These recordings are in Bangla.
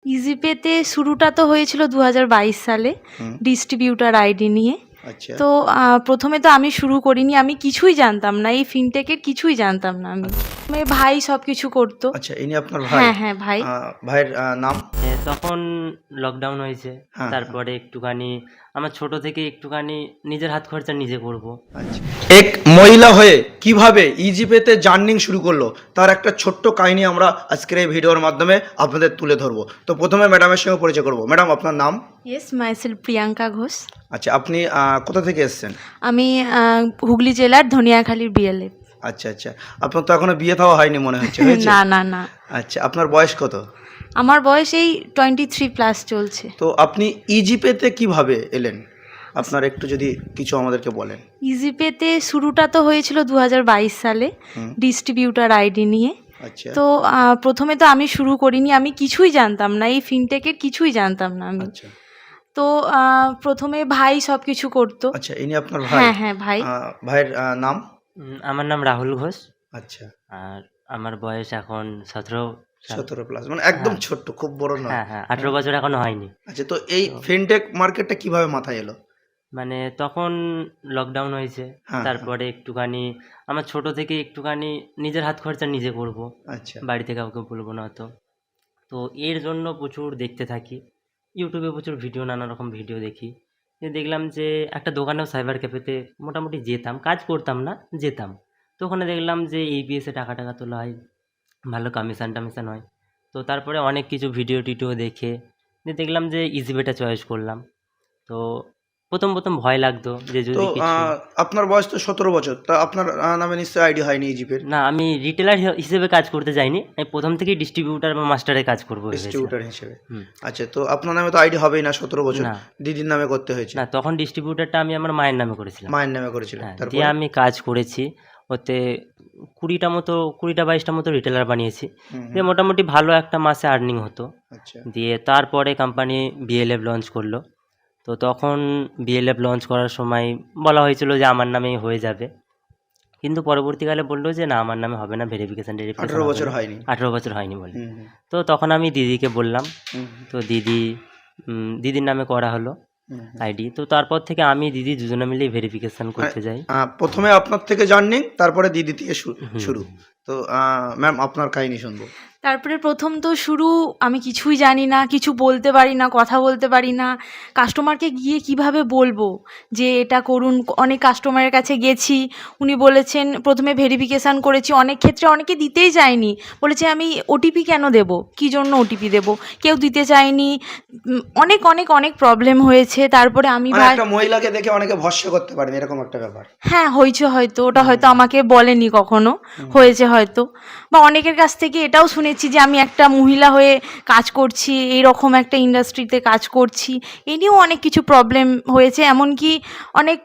ইজিপেতে শুরুটা তো হয়েছিল ২০২২ সালে হুম, ডিস্ট্রিবিউটার আইডি নিয়ে। আচ্ছা তো প্রথমে তো আমি শুরু করিনি, আমি কিছুই জানতাম না, এই ফিনটেকের কিছুই জানতাম না আমি। আচ্ছা আমার ভাই সবকিছু করতো। আচ্ছা, ইনি আপনার ভাই? হ্যাঁ, হ্যাঁ ভাই। ভাইয়ের নাম? তখন লকডাউন হয়েছে। হ্যাঁ, তারপরে একটুখানি আমার ছোট থেকে একটুখানি নিজের হাত খরচা নিজে করব। আচ্ছা। এক মহিলা হয়ে কিভাবে ইজিপেতে জার্নিং শুরু করলো তার একটা ছোট্ট কাহিনী আমরা আজকের এই ভিডিওর মাধ্যমে আপনাদের তুলে ধরবো। তো প্রথমে ম্যাডামের সঙ্গে পরিচয় করবো। ম্যাডাম, আপনার নাম? Yes, myself Priyanka Ghosh. আচ্ছা, আপনি কোথা থেকে এসেছেন? আমি হুগলি জেলার ধনিয়াখালীর বিএলএ। আচ্ছা আচ্ছা, আপনার তো এখনো বিয়ে থাওয়া হয়নি মনে হচ্ছে, হয়েছে? না না না, আচ্ছা, আপনার বয়স কত? আমার বয়স এই 23+ চলছে। তো আপনি ইজিপেতে কিভাবে এলেন? আপনার একটু যদি কিছু আমাদেরকে বলেন। ইজিপেতে শুরুটা তো হয়েছিল ২০২২ সালে হুম, ডিস্ট্রিবিউটার আইডি নিয়ে। আচ্ছা তো প্রথমে তো আমি শুরু করিনি, আমি কিছুই জানতাম না, এই ফিনটেকের কিছুই জানতাম না আমি। আচ্ছা তো প্রথমে ভাই সবকিছু করতো। আচ্ছা, ইনি আপনার ভাই? হ্যাঁ, হ্যাঁ ভাই। ভাইয়ের নাম? আমার নাম রাহুল ঘোষ। আচ্ছা, আর আমার বয়স এখন 17 সাল। 17+, মানে একদম হ্যাঁ। ছোট্ট, খুব বড় নয়। হ্যাঁ, হ্যাঁ, 18 বছর এখনো হয়নি। আচ্ছা, তো এই ফিনটেক মার্কেটটা কিভাবে মাথায় এলো? মানে তখন লকডাউন হয়েছে। হ্যাঁ, তারপরে একটুখানি আমার ছোট থেকে একটুখানি নিজের হাত খরচা নিজে করব। আচ্ছা বাড়িতে কাউকে বলবো না অত। তো এর জন্য প্রচুর দেখতে থাকি। ইউটিউবে প্রচুর ভিডিও, নানা রকম ভিডিও দেখি। দেখলাম যে একটা দোকানেও সাইবার ক্যাফেতে মোটামুটি যেতাম, কাজ করতাম না, যেতাম। তো ওখানে দেখলাম যে ABS-এ টাকা তোলা হয়, ভালো কমিশন হয়। তো তারপরে অনেক কিছু ভিডিও টিডিও দেখে দেখলাম যে ইজিপেটা চয়েস করলাম। তো প্রথম ভয় লাগতো যে তো যদি কিছু আপনার বয়স তো 17 বছর, তা আপনার নামে নিশ্চয়ই আইডি হয়নি ইজিপের? না, আমি রিটেলার হিসেবে কাজ করতে যাইনি। আমি প্রথম থেকেই ডিস্ট্রিবিউটার বা মাস্টারে কাজ করবো ভেবেছিলাম। ডিস্ট্রিবিউটার হিসেবে। হুম। আচ্ছা, তো আপনার নামে তো আইডি হবেই না, 17 বছর। না। দিদির নামে করতে হয়েছে? না, তখন ডিস্ট্রিবিউটারটা আমি আমার মায়ের নামে করেছিলাম। মায়ের নামে করেছিলেন? হ্যাঁ, তারপর? দিয়ে আমি কাজ করেছি। ওতে 20টা 22টা মতো রিটেলার বানিয়েছি। হুম, দিয়ে মোটামুটি ভালো একটা মাসে আর্নিং হতো। আচ্ছা দিয়ে তারপরে কোম্পানি BLF লঞ্চ করলো। তো তখন BLF লঞ্চ করার সময় বলা হয়েছিল যে আমার নামেই হয়ে যাবে। কিন্তু পরবর্তীকালে বললো যে না, আমার নামে হবে না, ভেরিফিকেশন 18 বছর হয়নি? 18 বছর হয়নি বলে। হুম হুম, তো তখন আমি দিদিকে বললাম। হুম তো দিদির নামে করা হলো হুম, হুম। আইডি। তো তারপর থেকে আমি দিদি দুজনে মিলেই ভেরিফিকেশন করতে যাই। প্রথমে আপনার থেকে জার্নিং, তারপরে দিদি থেকে হুম। শুরু। তো ম্যাম, আপনার কাহিনী শুনবো। তারপরে প্রথম তো শুরু, আমি কিছুই জানি না, কিছু বলতে পারি না, কথা বলতে পারি না। কাস্টমারকে গিয়ে কিভাবে বলবো যে এটা করুন? অনেক কাস্টমারের কাছে গেছি, উনি বলেছেন, প্রথমে ভেরিফিকেশান করেছি, অনেক ক্ষেত্রে অনেকে দিতেই চায়নি, বলেছে আমি ওটিপি কেন দেবো, কী জন্য ওটিপি দেবো, কেউ দিতে চায়নি। অনেক অনেক অনেক প্রবলেম হয়েছে। তারপরে আমি মানে একটা মহিলাকে দেখে অনেকে ভরসা করতে পারেন, এরকম একটা ব্যাপার। হ্যাঁ হয়েছে হয়তো, ওটা হয়তো আমাকে বলেনি কখনো, হয়েছে হয়তো। বা অনেকের কাছ থেকে এটাও শুনেছি যে আমি একটা মহিলা হয়ে কাজ করছি, এইরকম একটা ইন্ডাস্ট্রিতে কাজ করছি, এ নিয়েও অনেক কিছু প্রবলেম হয়েছে। এমনকি অনেক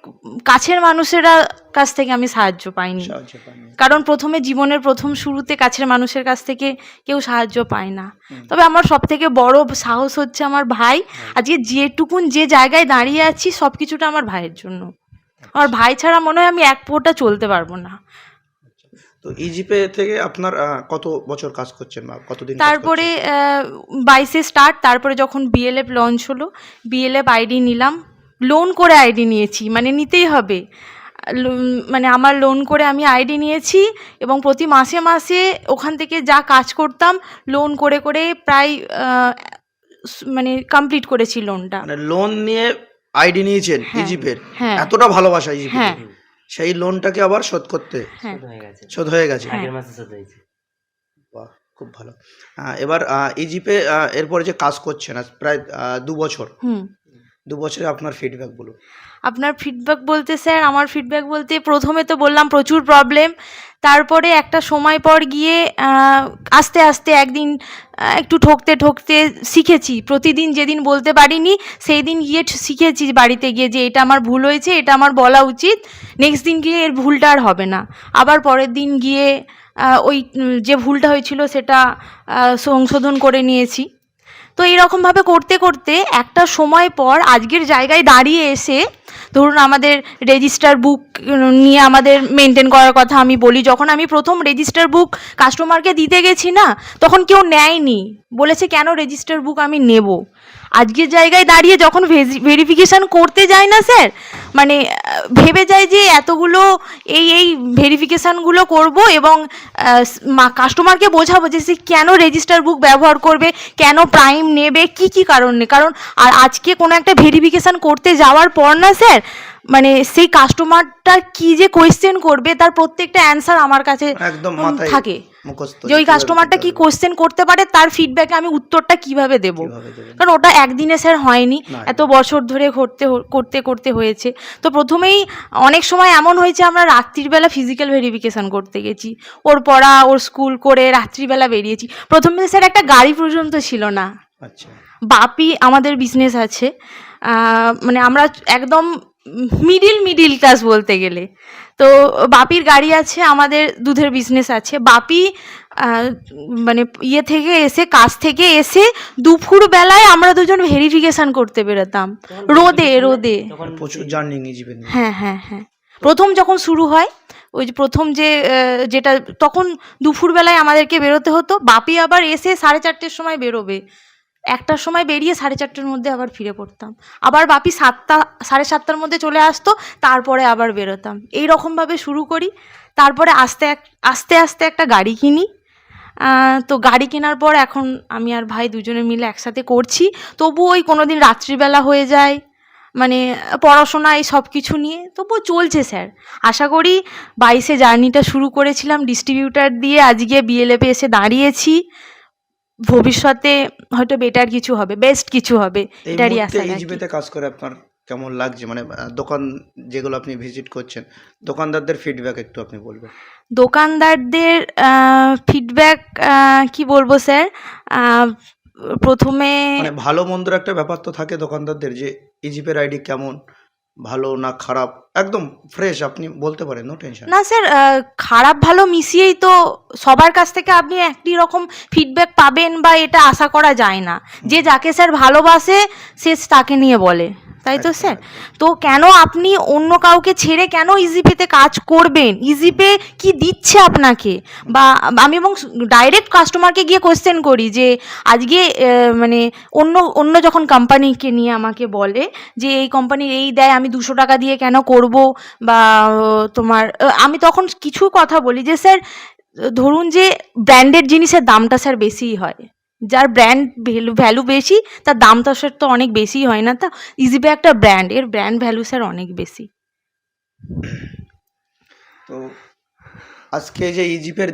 কাছের মানুষেরা কাছ থেকে আমি সাহায্য পাইনি, সাহায্য পাননি? কারণ প্রথমে জীবনের প্রথম শুরুতে কাছের মানুষের কাছ থেকে কেউ সাহায্য পায় না। তবে আমার সব থেকে বড় সাহস হচ্ছে আমার ভাই। আজকে যেটুকুন যে জায়গায় দাঁড়িয়ে আছি সব কিছুটা আমার ভাইয়ের জন্য। আমার ভাই ছাড়া মনে হয় আমি এক ফোঁটা চলতে পারবো না। তো ইজিপে থেকে আপনার কত বছর কাজ করছেন বা কতদিন কাজ তারপরে করছেন? 22-এ স্টার্ট, তারপরে যখন BLF লঞ্চ হলো, BLF আইডি নিলাম, লোন করে আইডি নিয়েছি, মানে নিতেই হবে। মানে আমার লোন করে আমি আইডি নিয়েছি, এবং প্রতি মাসে মাসে ওখান থেকে যা কাজ করতাম লোন করে করে প্রায় মানে কমপ্লিট করেছি লোনটা। মানে লোন নিয়ে আইডি নিয়েছেন হ্যাঁ, ইজিপের? হ্যাঁ। এতটা ভালোবাসা ইজিপে? হ্যাঁ, সেই লোনটাকে আবার শোধ করতে হ্যাঁ। শোধ হয়ে গেছে। শোধ হয়ে গেছে? হ্যাঁ। আগের মাসে শোধ হয়েছে। বাহ, খুব ভালো। এবার ইজিপে এরপরে যে কাজ করছেন আজ প্রায় 2 বছর, 2 বছরে আপনার ফিডব্যাক বলুন। আপনার ফিডব্যাক বলতে স্যার, আমার ফিডব্যাক বলতে প্রথমে তো বললাম প্রচুর প্রবলেম। তারপরে একটা সময় পর গিয়ে আস্তে আস্তে একদিন একটু ঠকতে ঠকতে শিখেছি। প্রতিদিন যেদিন বলতে পারিনি সেই দিন গিয়ে শিখেছি বাড়িতে গিয়ে যে এটা আমার ভুল হয়েছে, এটা আমার বলা উচিত, নেক্সট দিন গিয়ে এর ভুলটা আর হবে না। আবার পরের দিন গিয়ে ওই যে ভুলটা হয়েছিল সেটা সংশোধন করে নিয়েছি। তো এইরকমভাবে করতে করতে একটা সময় পর আজকের জায়গায় দাঁড়িয়ে এসে ধরুন আমাদের রেজিস্টার বুক নিয়ে আমাদের মেনটেন করার কথা আমি বলি, যখন আমি প্রথম রেজিস্টার বুক কাস্টমারকে দিতে গেছি না, তখন কেউ নেয়নি, বলেছে কেন রেজিস্টার বুক আমি নেব। আজকের জায়গায় দাঁড়িয়ে যখন ভেরিফিকেশান করতে যায় না স্যার, মানে ভেবে যায় যে এতগুলো এই ভেরিফিকেশানগুলো করব এবং কাস্টমারকে বোঝাবো যে সে কেন রেজিস্টার বুক ব্যবহার করবে, কেন প্রাইম নেবে, কি কারণে। কারণ আর আজকে কোনো একটা ভেরিফিকেশান করতে যাওয়ার পর না স্যার, মানে সেই কাস্টমারটা কি যে কোয়েশ্চেন করবে তার প্রত্যেকটা অ্যান্সার আমার কাছে একদম মাথায় থাকে, মুখস্থ যে ওই কাস্টমারটা কি কোয়েশ্চেন করতে পারে, তার ফিডব্যাকে আমি উত্তরটা কিভাবে দেব। কারণ ওটা একদিনে স্যার হয়নি, এত বছর ধরে করতে করতে হয়েছে। তো প্রথমেই অনেক সময় এমন হয়েছে আমরা রাত্রিবেলা ফিজিক্যাল ভেরিফিকেশান করতে গেছি, ওর পড়া ওর স্কুল করে রাত্রিবেলা বেরিয়েছি। প্রথমে স্যার একটা গাড়ি পর্যন্ত ছিল না। আচ্ছা, বাপি আমাদের বিজনেস আছে, মানে আমরা একদম মিডিল ক্লাস বলতে গেলে। তো বাপির গাড়ি আছে, আমাদের দুধের বিজনেস আছে। বাপি মানে থেকে এসে, কাজ থেকে এসে দুপুর বেলায় আমরা দুজন ভেরিফিকেশান করতে বেরোতাম রোদে। প্রচুর জার্নি ইজিপে নিয়ে। হ্যাঁ, প্রথম যখন শুরু হয়, ওই যে প্রথম যেটা তখন দুপুরবেলায় আমাদেরকে বেরোতে হতো। বাপি আবার এসে 4:30 সময় বেরোবে, 1টার সময় বেরিয়ে 4:30টার মধ্যে আবার ফিরে পড়তাম। আবার বাপি 7টা 7:30টার মধ্যে চলে আসতো, তারপরে আবার বেরোতাম। এই রকমভাবে শুরু করি। তারপরে আস্তে আস্তে একটা গাড়ি কিনি। তো গাড়ি কেনার পর এখন আমি আর ভাই দুজনে মিলে একসাথে করছি। তবুও ওই কোনো দিন রাত্রিবেলা হয়ে যায়, মানে পড়াশোনা এই সব কিছু নিয়ে, তবুও চলছে স্যার। আশা করি 22-এ জার্নিটা শুরু করেছিলাম ডিস্ট্রিবিউটার দিয়ে, আজকে বিএলএফে এসে দাঁড়িয়েছি। ভবিষ্যতে হয়তো বেটার কিছু হবে, বেস্ট কিছু হবে, এটারই আশা রাখি। ইজিপেতে কাজ করে আপনার কেমন লাগছে? মানে দোকান যেগুলো আপনি ভিজিট করছেন, দোকানদারদের ফিডব্যাক একটু আপনি বলবেন। দোকানদারদের ফিডব্যাক কি বলবো স্যার, প্রথমে মানে ভালো মন্দর একটা ব্যাপার তো থাকে দোকানদারদের, যে ইজিপের আইডি কেমন, ভালো না খারাপ, একদম ফ্রেশ আপনি বলতে পারেন, নো টেনশন। না স্যার, খারাপ ভালো মিশিয়েই তো সবার কাছ থেকে আপনি একই রকম ফিডব্যাক পাবেন বা এটা আশা করা যায় না। যে যাকে স্যার ভালোবাসে সে তাকে নিয়ে বলে, তাই তো স্যার? তো কেন আপনি অন্য কাউকে ছেড়ে কেন ইজিপেতে কাজ করবেন? ইজিপে কি দিচ্ছে আপনাকে? বা আমি এবং ডাইরেক্ট কাস্টমারকে গিয়ে কোয়েশ্চেন করি যে আজকে মানে অন্য যখন কোম্পানিকে নিয়ে আমাকে বলে যে এই কোম্পানির এই দেয়, আমি 200 টাকা দিয়ে কেন করব, বা তোমার আমি তখন কিছু কথা বলি যে স্যার ধরুন যে ব্র্যান্ডেড জিনিসের দামটা স্যার বেশিই হয়, যার ব্র্যান্ড ভ্যালু বেশি তার দামটা স্যার তো অনেক বেশিই হয় না? তা ইজিপে একটা ব্র্যান্ড, এর ব্র্যান্ড ভ্যালু স্যার অনেক বেশি। তো আজকে যে ইজিপের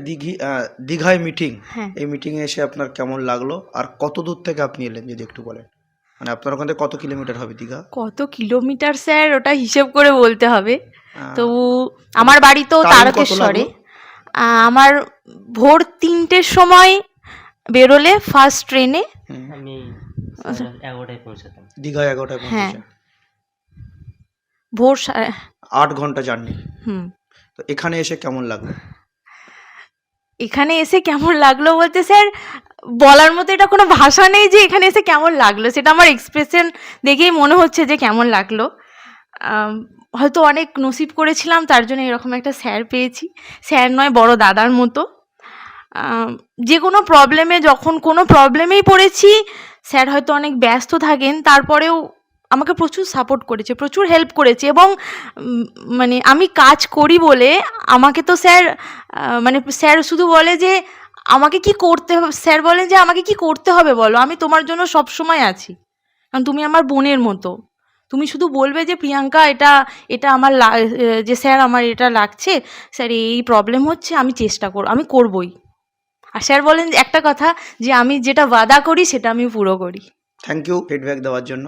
দীঘায় মিটিং, হ্যাঁ, এই মিটিংয়ে এসে আপনার কেমন লাগলো, আর কত দূর থেকে আপনি এলেন যদি একটু বলেন? মানে আপনার ওখান থেকে কত কিলোমিটার হবে দীঘা? কত কিলোমিটার স্যার ওটা হিসেব করে বলতে হবে। তো আহ, আমার বাড়ি তো time কত তারকেশ্বরে। লাগলো? আমার ভোর 3টের সময় বেরোলে ফার্স্ট ট্রেনে, আমি 11টায় পৌঁছাতাম। দীঘায় 11টায় হ্যাঁ, পৌঁছেছেন, ভোর 8 ঘন্টা জার্নি। হুম। তো এখানে এসে কেমন লাগলো? এখানে এসে কেমন লাগলো বলতে স্যার বলার মতো এটা কোনো ভাষা নেই যে এখানে এসে কেমন লাগলো, সেটা আমার এক্সপ্রেশন দেখেই মনে হচ্ছে যে কেমন লাগলো। হয়তো অনেক নসিব করেছিলাম, তার জন্য এরকম একটা স্যার পেয়েছি। স্যার নয়, বড় দাদার মতো। যে কোনো প্রবলেমে, যখন কোনো প্রবলেমেই পড়েছি, স্যার হয়তো অনেক ব্যস্ত থাকেন, তারপরেও আমাকে প্রচুর সাপোর্ট করেছে, প্রচুর হেল্প করেছে। এবং মানে আমি কাজ করি বলে আমাকে তো স্যার মানে স্যার শুধু বলে যে আমাকে কি করতে হবে, স্যার বলেন যে আমাকে কি করতে হবে বলো, আমি তোমার জন্য সব সময় আছি, কারণ তুমি আমার বোনের মতো। তুমি শুধু বলবে যে প্রিয়াঙ্কা এটা আমার যে স্যার আমার এটা লাগছে, স্যার এই প্রবলেম হচ্ছে, আমি আমি করবই। আর স্যার বলেন একটা কথা, যে আমি যেটা ওয়াদা করি সেটা আমি পুরো করি। থ্যাংক ইউ ফিডব্যাক দেওয়ার জন্য।